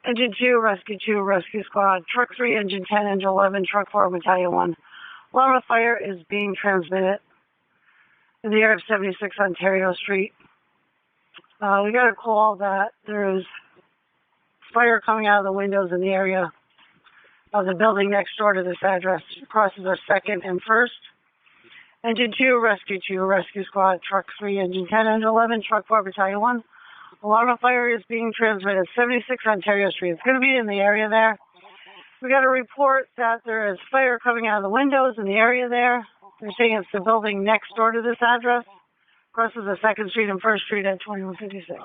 Engine 2, Rescue Squad. Truck 3, Engine 10, Engine 11, Truck 4, Battalion 1. Alarm of fire is being transmitted in the area of 76 Ontario Street. We got a call that there is fire coming out of the windows in the area of the building next door to this address. Crosses are 2nd and 1st. Engine 2, Rescue Squad. Truck 3, Engine 10, Engine 11, Truck 4, Battalion 1. Alarm of fire is being transmitted 76 Ontario Street. It's going to be in the area there. We got a report that there is fire coming out of the windows in the area there. They're saying it's the building next door to this address. Crosses the 2nd Street and 1st Street at 2156.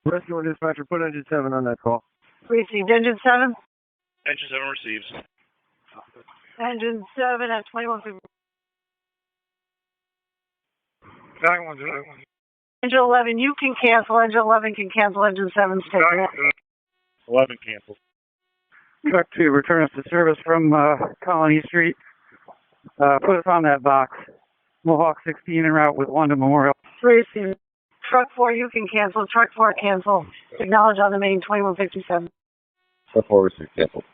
Rescue dispatcher, put engine 7 on that call. Received. Engine 7? Engine 7 receives. Engine 7 at 2156. Engine 11, you can cancel. Engine 11 can cancel. Engine 7 stay. 11 canceled. Truck 2, return us to service from Colony Street. Put us on that box. Mohawk 16 en route with 1 to Memorial. Received. Truck 4, you can cancel. Truck 4, cancel. Acknowledge on the main 2157. Truck 4 received, canceled.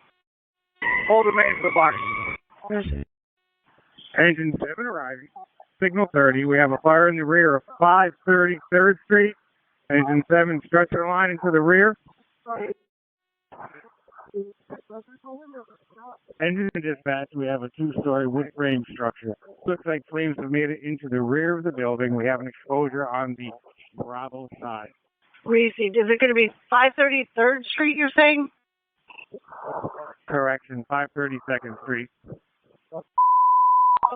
Hold the main for the box. Received. Engine 7 arriving. Signal 30. We have a fire in the rear of 530 3rd Street. Engine 7 stretcher line into the rear. Engine dispatch, we have a 2-story wood frame structure. Looks like flames have made it into the rear of the building. We have an exposure on the Bravo side. Received. Is it going to be 530 3rd Street, you're saying? Correction, 530 2nd Street.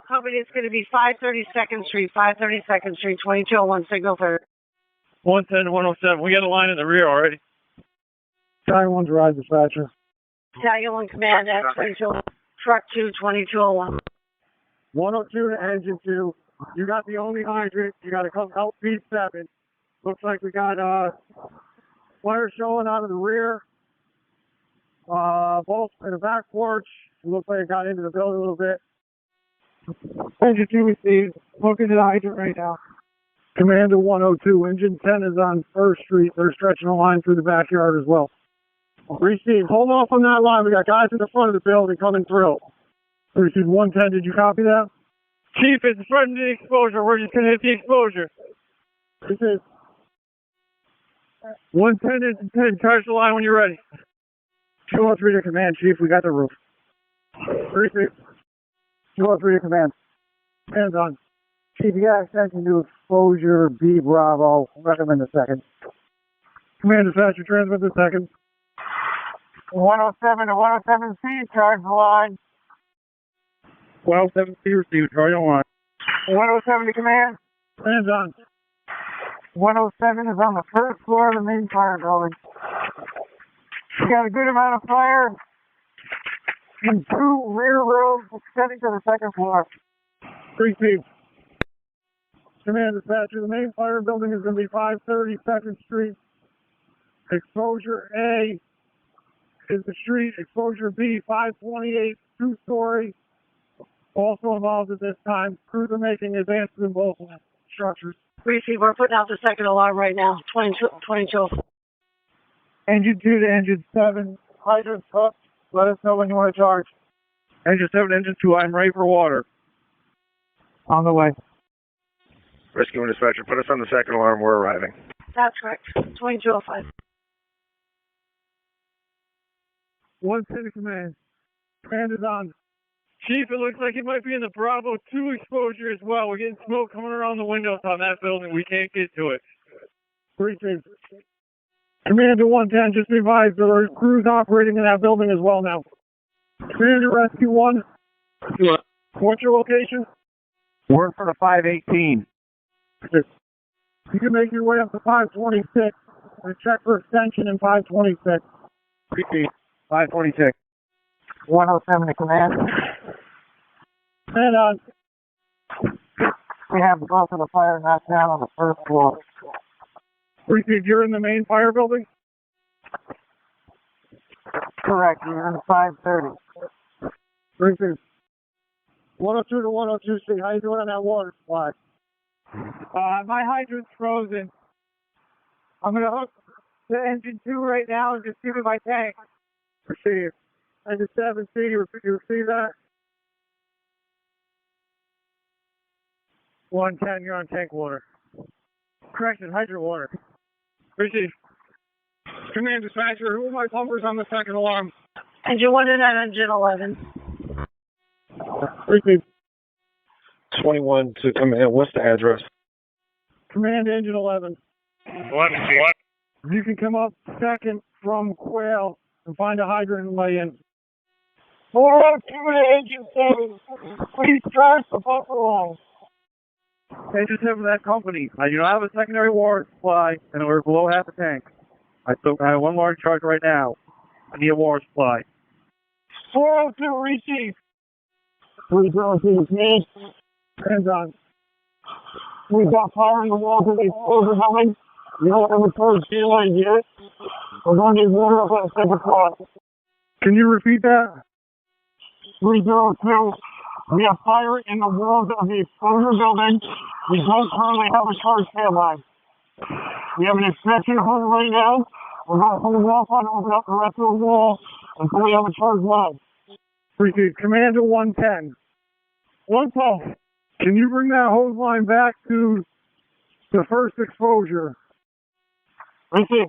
Company, it's going to be 530 2nd Street, 530 2nd Street, 2201, signal 3rd. 110 to 107. We got a line in the rear already. Battalion 1 drive dispatcher. Battalion 1 command at 2201, truck 2, 2201. 102 to engine 2. You got the only hydrant. You got to come out P7. Looks like we got fire showing out of the rear. Both in the back porch. Looks like it got into the building a little bit. Engine 2 received. Looking at the hydrant right now. Commander 102. Engine 10 is on 1st Street. They're stretching a line through the backyard as well. Received. Hold off on that line. We got guys in the front of the building coming through. Received 110. Did you copy that? Chief, it's in front of the exposure. We're just going to hit the exposure. Received. 110 engine 10. Charge the line when you're ready. 203 to command, Chief. We got the roof. Received. 203 to command. Hands on. Chief, you got extension to exposure B Bravo. Recommend a second. Command dispatcher, transmit the second. 107 to 107C, charge the line. 107C received. Charge the line. 107 to command. Hands on. 107 is on the 1st floor of the main fire building. We got a good amount of fire in 2 rear rooms extending to the 2nd floor. Received. Command dispatcher, the main fire building is going to be 530 2nd Street. Exposure A is the street. Exposure B, 528, 2-story. Also involved at this time. Crews are making advances in both structures. Received. We're putting out the 2nd alarm right now. 22. Engine 2 to engine 7. Hydrant hooked. Let us know when you want to charge. Engine 7, engine 2, I'm ready for water. On the way. Rescue and dispatcher, put us on the 2nd alarm. We're arriving. That's correct. 2205. 110 to command. Command is on. Chief, it looks like it might be in the Bravo 2 exposure as well. We're getting smoke coming around the windows on that building. We can't get to it. Received. Commander 110, just be advised there are crews operating in that building as well now. Commander Rescue 1. What's your location? We're for the 518. You can make your way up to 526 and check for extension in 526. Repeat. 526. 107 to command. And on. We have both of the fire knocked down on the 1st floor. Received. You're in the main fire building? Correct. We're in 530. Received. 102 to 102C. How you doing on that water supply? My hydrant's frozen. I'm going to hook to engine 2 right now and just give me my tank. Receive. Engine 7, C, you receive that? 110, you're on tank water. Correction, hydrant water. Receive. Command dispatcher, who are my pumpers on the second alarm? Engine 1 and engine 11. Receive. 21 to command. What's the address? Command engine 11. 11, Chief. You can come up second from Quail and find a hydrant and lay in. 402 to engine 7. Please track the buffer line. Engine 7 that company. I do not have a secondary water supply, and we're below half a tank. I have one large charge right now. I need a water supply. 402, receive. 302, command. Hands on. We've got fire in the wall to the overhang. You don't have a charge line yet. We're going to need water up at the second spot. Can you repeat that? 302. We have fire in the walls of the exposure building. We don't currently have a charge line. We have an inspection hole right now. We're going to hold off on open up the rest of the wall until we have a charge line. Receive. Commander 110. 110. Can you bring that hose line back to the first exposure? Receive.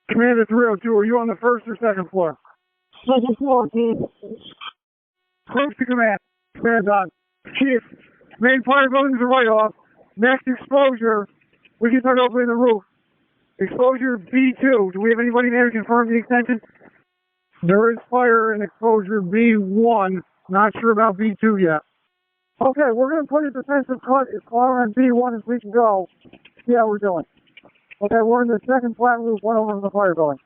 Commander 302, are you on the first or second floor? Second floor, Chief. Close to command. Command on. Chief, main fire buildings are right off. Next exposure, we can start opening the roof. Exposure B2. Do we have anybody there to confirm the extension? There is fire in exposure B1. Not sure about B2 yet. Okay, we're going to put a defensive cut as far on B1 as we can go. See how we're doing. Okay, we're in the second flat roof, one over in the fire building.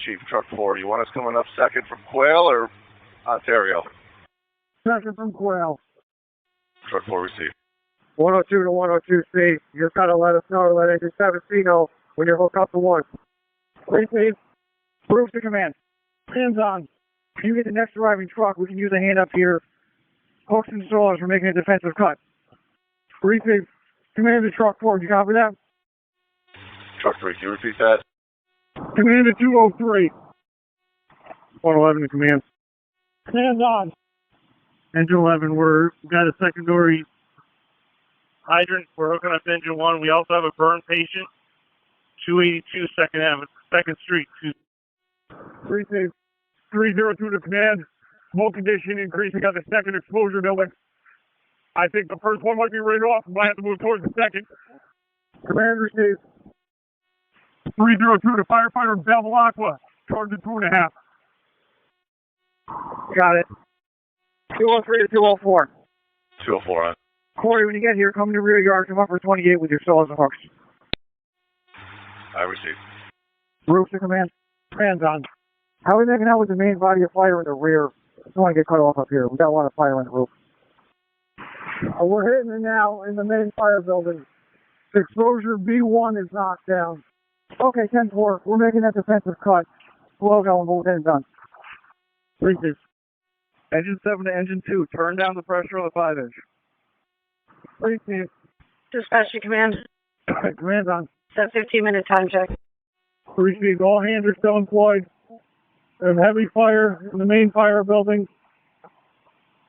Chief, Truck 4, do you want us coming up second from Quail or Ontario? Second from Quail. Truck 4, receive. 102 to 102C. You just got to let us know or let engine 7C know when you're hooked up to 1. Receive. Proof to command. Hands on. If you get the next arriving truck, we can use a hand up here. Hooks and saws for making a defensive cut. Receive. Commander Truck 4, do you copy that? Truck 3, can you repeat that? Commander 203. 111 to command. Hands on. Engine 11, we've got a secondary hydrant. We're hooking up to engine 1. We also have a burn patient. 282 Second Avenue, 2nd Street. Receive. 302 to command. Smoke condition increasing on the second exposure building. I think the first one might be right off. We might have to move towards the second. Command receive. 302 to firefighter Bevilacqua. Charge at 2.5. Got it. 203 to 204. 204 on. Corey, when you get here, come to the rear yard, come up for 28 with your saws and hooks. I receive. Roof to command. Hands on. How are we making out with the main body of fire in the rear? I don't want to get cut off up here. We got a lot of fire on the roof. We're hitting it now in the main fire building. Exposure B1 is knocked down. Okay, 10-4. We're making that defensive cut. Slow going, but we're getting done. Receive. Engine 7 to engine 2. Turn down the pressure on the 5-inch. Receive. Dispatch to command. Command's on. Set 15-minute time check. Receive. All hands are still employed. There's heavy fire in the main fire building.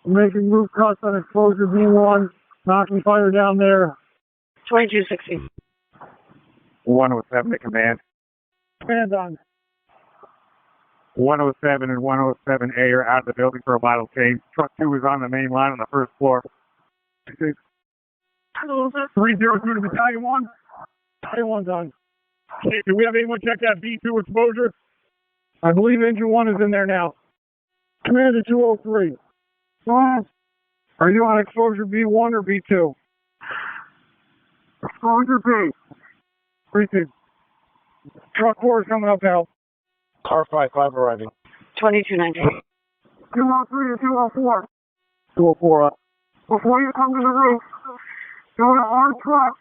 We're making roof cuts on exposure B1. Knocking fire down there. 2260. 107 to command. Command's on. 107 and 107A are out of the building for a vital change. Truck 2 is on the main line on the first floor. 302 to Battalion 1. Battalion 1's on. Okay, do we have anyone check that B2 exposure? I believe engine 1 is in there now. Commander 203. Go ahead. Are you on exposure B1 or B2? Exposure B. Receive. Truck 4 is coming up now. Car 5 arriving. 2290. 203 to 204. 204 up. Before you come to the roof, go to our truck.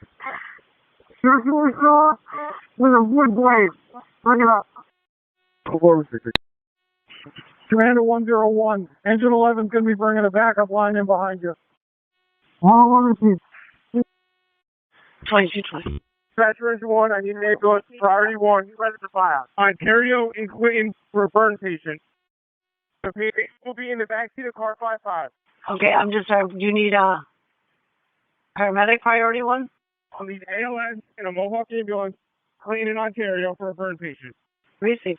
Circular saw with a wood blade. Bring it up. 246. Commander 101. Engine 11's going to be bringing a backup line in behind you. 101 repeat. 2220. Dispatcher Engine 1, I need an ambulance. Priority 1, you ready for fire. Ontario and Clinton for a burn patient. The patient will be in the backseat of car 55. Okay, I'm just sorry. Do you need a paramedic priority one? I'll need ALS and a Mohawk ambulance, Clinton, Ontario for a burn patient. Receive.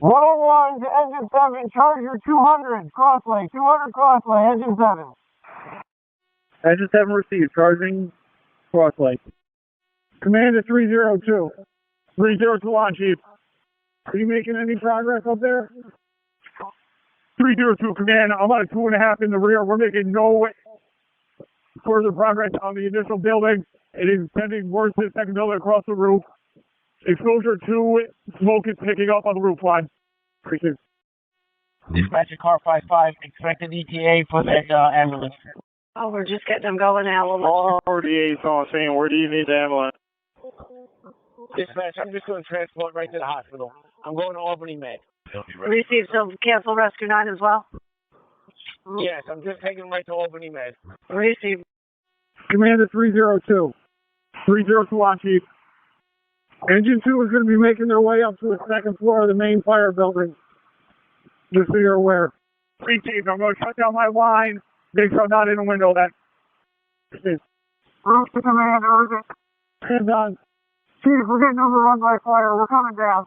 101 to Engine 7, Charger 200, Crossley, 200 Crossley, Engine 7. Engine 7 received, charging Crossley. Command to 302. 302 on, Chief. Are you making any progress up there? 302, Command. I'm at a 2.5 in the rear. We're making no further progress on the initial building. It is sending worse to the second building across the roof. Exposure to smoke is picking up on the roof line. Appreciate it. Dispatcher car 55, expected ETA for that ambulance. Oh, we're just getting them going now. All RDA's on scene. Where do you need the ambulance? Dispatch, I'm just going to transport right to the hospital. I'm going to Albany Med. Receive. So cancel Rescue 9 as well? Yes, I'm just taking them right to Albany Med. Receive. Command to 302. 302 on, Chief. Engine 2 is going to be making their way up to the second floor of the main fire building. Just so you're aware. 3 Chief, I'm going to shut down my line. Make sure I'm not in the window then. Roof to command, urgent. Hands on. Chief, we're getting overrun by fire. We're coming down.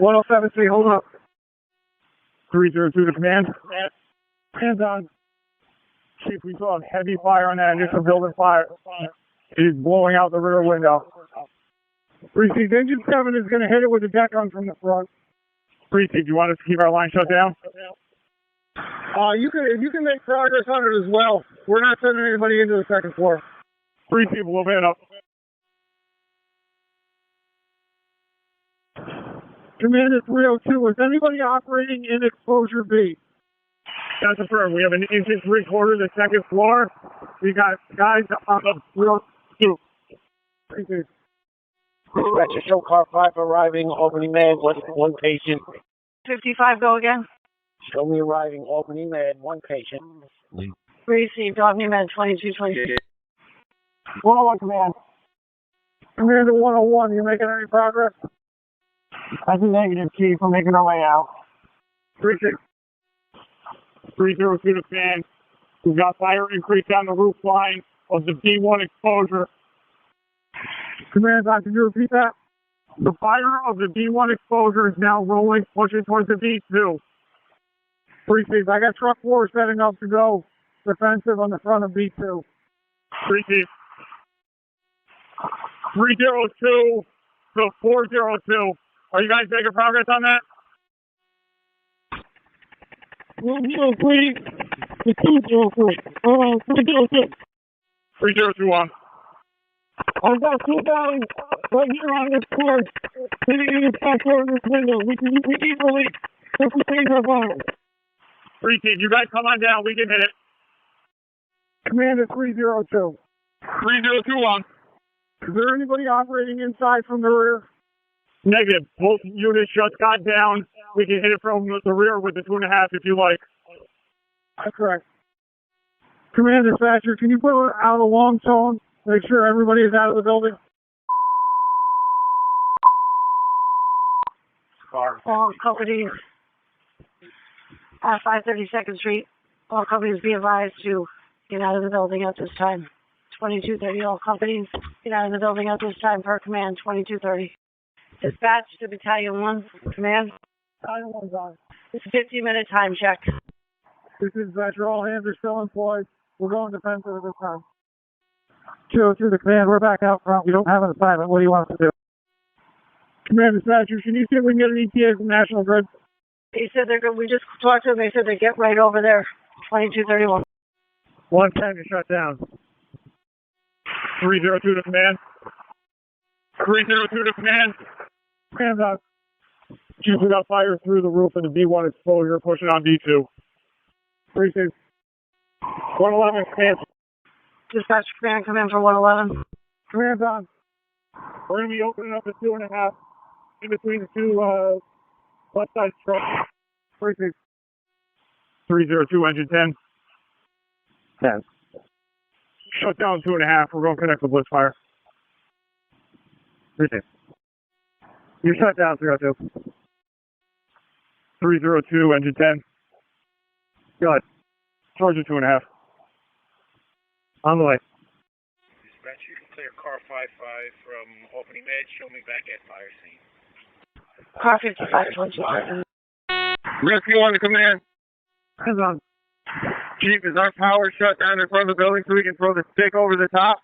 107C, hold up. 302 to command. Hands on. Chief, we saw a heavy fire on that initial building fire. It is blowing out the rear window. Receive, Engine 7 is going to hit it with a deck gun from the front. Receive, do you want us to keep our line shut down? If you can make progress on it as well. We're not sending anybody into the second floor. 3 people will man up. Commander 302, is anybody operating in exposure B? That's affirmed. We have an engine 3/4 the second floor. We got guys on the 302. Dispatcher show car 5 arriving, Albany Med, one patient. 55, go again. Show me arriving, Albany Med, one patient. Received. Albany Med 2226. 101, Command. Commander 101, you making any progress? That's a negative, Chief. We're making our way out. 302 to command. We've got fire increase on the roof line of the B1 exposure. Command, can you repeat that? The fire of the B1 exposure is now rolling, pushing towards the B2. 3 I got truck 4 setting up to go defensive on the front of B2. 3 302 to 402. Are you guys making progress on that? 302 to 202. 302 on. I've got 2 guys right here on this course sitting in the back door of this window. We easily change our fire. 3 Chief, you guys come on down. We can hit it. Commander 302. 302 on. Is there anybody operating inside from the rear? Negative. Both units just got down. We can hit it from the rear with the 2.5 if you like. That's correct. Commander Thatcher, can you put out a long tone? Make sure everybody is out of the building. All companies at 532nd Street. All companies be advised to get out of the building at this time. 2230. All companies get out of the building at this time per command. 2230. Dispatch to Battalion 1. Command. Battalion 1's on. 50-minute time check. This is Dispatcher. All hands are still employed. We're going defensive at this time. 202 the command. We're back out front. We don't have an assignment. What do you want us to do? Command Dispatcher, can you see if we can get an ETA from National Grid? They said they're good. We just talked to them. They said they get right over there. 2231. 110 to shut down. 302 to command. 302 to command. Hands up. Chief, we got fire through the roof of the B1 exposure, pushing on B2. 3-6. 111, command. Dispatch command, come in for 111. Command's on. We're going to be opening up the 2.5 in between the two left side trucks. 3-6. 302, engine 10. 10. Shut down 2.5. We're going to connect with Blitz Fire. Appreciate it. You shut down 302. 302, engine 10. Go ahead. Charge of 2.5. On the way. Dispatch, you can clear car 55 from OpenMHz. Show me back at fire scene. Car 55 towards you. Rescue 1 to command. Hands on. Chief, is our power shut down in front of the building so we can throw the stick over the top?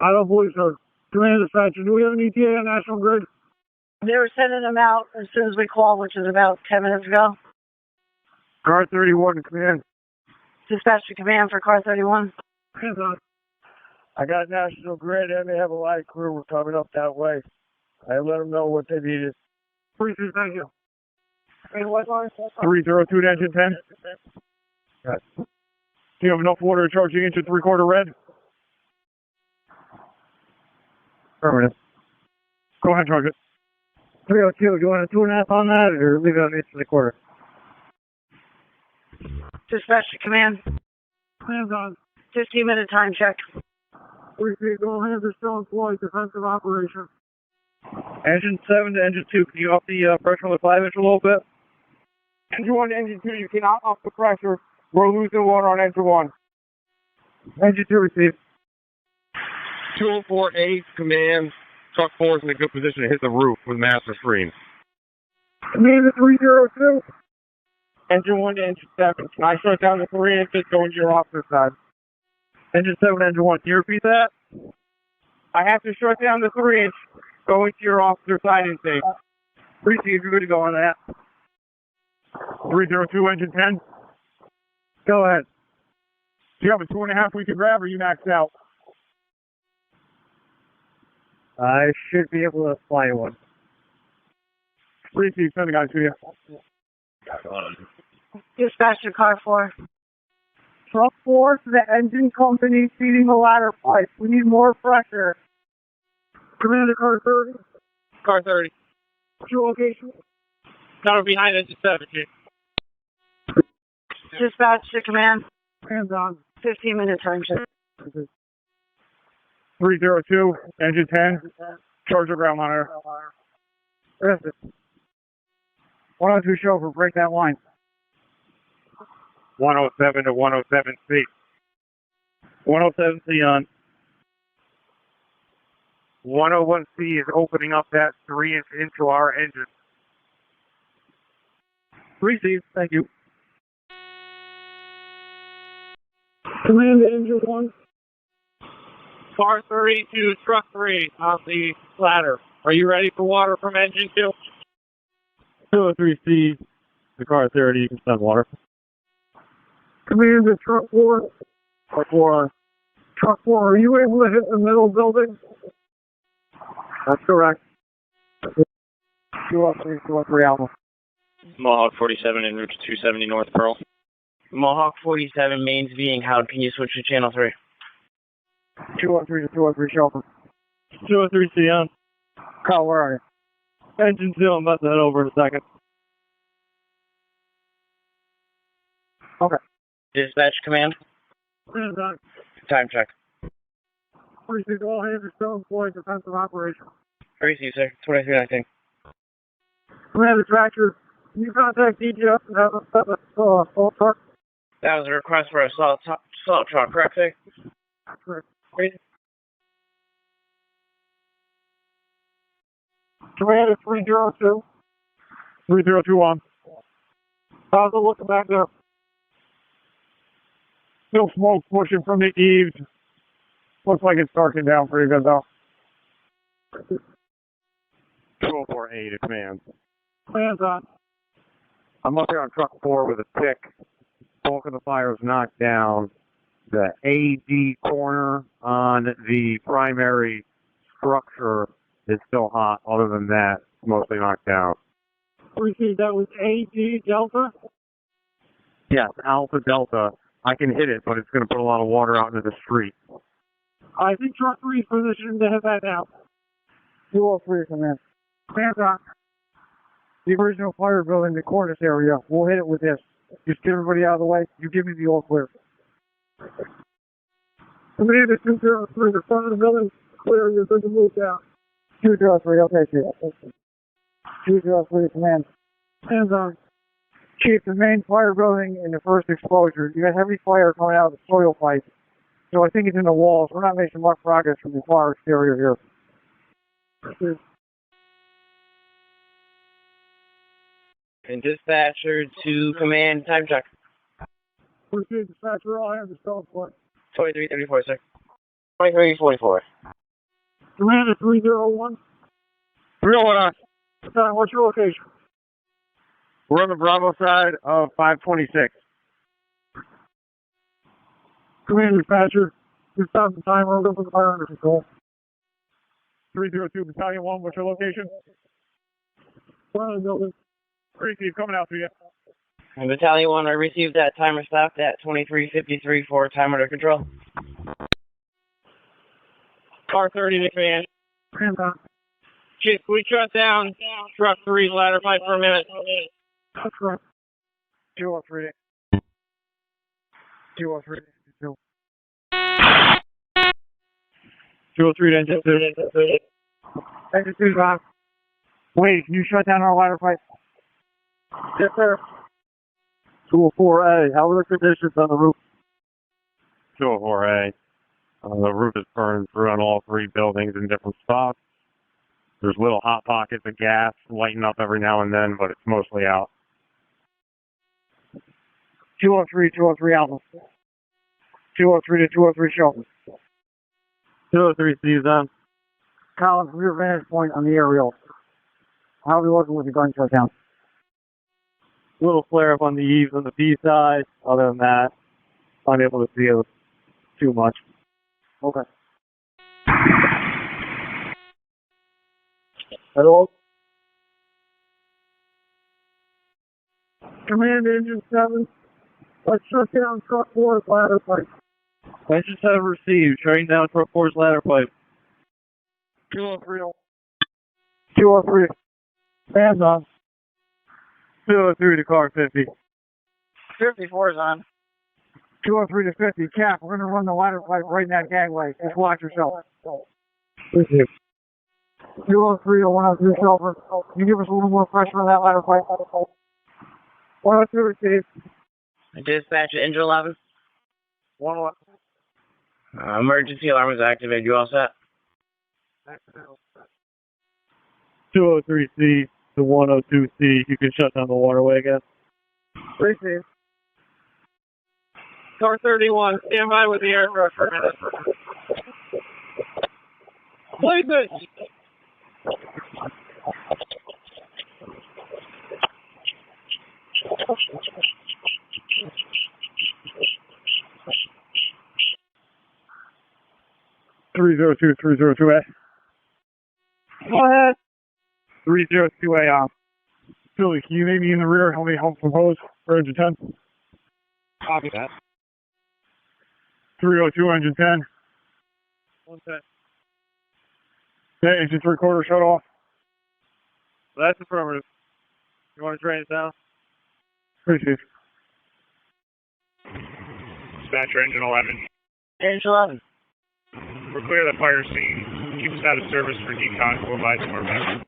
I don't believe so. Command dispatcher, do we have an ETA on National Grid? They were sending them out as soon as we called, which is about 10 minutes ago. Car 31 to command. Dispatch to command for car 31. Hands on. I got National Grid and they have a light crew. We're coming up that way. I let them know what they needed. Please, thank you. 302 to engine 10. Yes. Do you have enough water to charge the engine 3/4 red? Permanent. Go ahead, charge it. 302, do you want a 2.5 on that or leave it on each of the quarter? Dispatch to command. Hands on. 15-minute time check. Appreciate all hands are still employed. Defensive operation. Engine 7 to engine 2, can you up the pressure on the 5-inch a little bit? Engine 1 to engine 2, you cannot up the pressure. We're losing water on engine 1. Engine 2 received. 204A, command. Truck 4 is in a good position to hit the roof with master screen. Command to 302. Engine 1 to engine 7. Can I shut down the 3 inches going to your officer side? Engine 7, engine 1, can you repeat that? I have to shut down the 3 inch going to your officer side intake. Appreciate you're good to go on that. 302, engine 10. Go ahead. Do you have a 2.5 we could grab or you maxed out? I should be able to fly one. Receive, send the guys to you. Dispatch to car 4. Truck 4 to the engine company feeding the ladder pipe. We need more pressure. Commander car 30. Car 30. What's your location? Got behind engine 7, Chief. Dispatch to command. Hands on. 15-minute time check. 302, engine 10. Charge your ground monitor. Arrested. 102 chauffeur, break that line. 107 to 107C. 107C on. 101C is opening up that 3-inch into our engine. Receive, thank you. Command to engine 1. Car 30 to truck 3 on the ladder. Are you ready for water from engine 2? 203C, the car 30, you can send water. Command to truck 4. Truck 4. Truck 4, are you able to hit the middle building? That's correct. 203 Alpha. Mohawk 47 en route to 270 North Pearl. Mohawk 47, mains being held. Can you switch to channel 3? 203 to 203 chauffeur. 203C on. Kyle, where are you? Engine 2, I'm about to head over in a second. Okay. Dispatch command. Hands on. Time check. Appreciate all hands are still employed. Defensive operation. Receive, sir. 2319. Commander Tractor, can you contact DGF and have a set of full truck? That was a request for a salt truck, correct, sir? Correct. Receive. Commander 302. 302 on. How's it looking back there? Still smoke pushing from the eaves. Looks like it's darkening down pretty good though. 204A to command. Hands on. I'm up here on truck 4 with a stick. Bulk of the fire is knocked down. The AD corner on the primary structure is still hot. Other than that, it's mostly knocked down. Appreciate that was AD Delta. Yes, Alpha Delta. I can hit it, but it's going to put a lot of water out into the street. I think truck 3 is positioned to hit that now. 203, command. Hands on. The original fire building, the cornice area. We'll hit it with this. Just get everybody out of the way. You give me the all clear. Commander 203, the front of the building, clear, you're good to move down. 203, okay, Chief. 203, command. Hands on. Chief, the main fire building in the first exposure, you got heavy fire coming out of the soil pipe. So I think it's in the walls. We're not making much progress from the far exterior here. And dispatcher to command, time check. Proceed, dispatcher, all hands are still in place. 2334, sir. 2344. Commander 301. 301 on. What's your location? We're on the Bravo side of 526. Commander dispatcher, you stop the timer, we're for the fire under control. 302 Battalion 1, what's your location? Front of the building. Receive, coming out to you. And Battalion 1, I received that timer stopped at 2353 for time under control. Car 30 to command. Hands on. Chief, we shut down truck 3 ladder pipe for a minute. That's right. 203. 203. 203 to engine 2. Engine 2's on. Wait, can you shut down our ladder pipe? Yes, sir. 204A, how are the conditions on the roof? 204A. The roof is burned through on all 3 buildings in different spots. There's little hot pockets of gas lighting up every now and then, but it's mostly out. 203, 203 Alpha. 203 to 203 Shelton. 203 Steve's on. Colin, from your vantage point on the aerial, how are we looking with the gun shutdown? Little flare up on the eaves on the B side. Other than that, unable to see it too much. Okay. Hello? Command Engine 7, let's shut down truck 4's ladder pipe. Engine 7 received, shutting down truck 4's ladder pipe. 203. 203. Hands on. 203 to car 50. 54 is on. 203 to 50. Cap, we're going to run the ladder pipe right in that gangway. Just watch yourself. 203 to 103 Shelter. Can you give us a little more pressure on that ladder pipe? 102 received. Dispatcher, engine 11. 111. Emergency alarm is activated. You all set? 203C to 102C, you can shut down the waterway again. Received. Car 31, stand by with the aircraft for a minute. Place it! Three zero two A. Go ahead. 302A on. Philly, can you meet me in the rear? Help me help from hose for engine 10. Copy that. 302 engine 10. 110. Okay, engine 3/4 shut off. That's affirmative. You want to train it down? Appreciate it. Dispatcher, engine 11. Engine 11. We're clear of the fire scene. Keep us out of service for decon. We'll advise more back.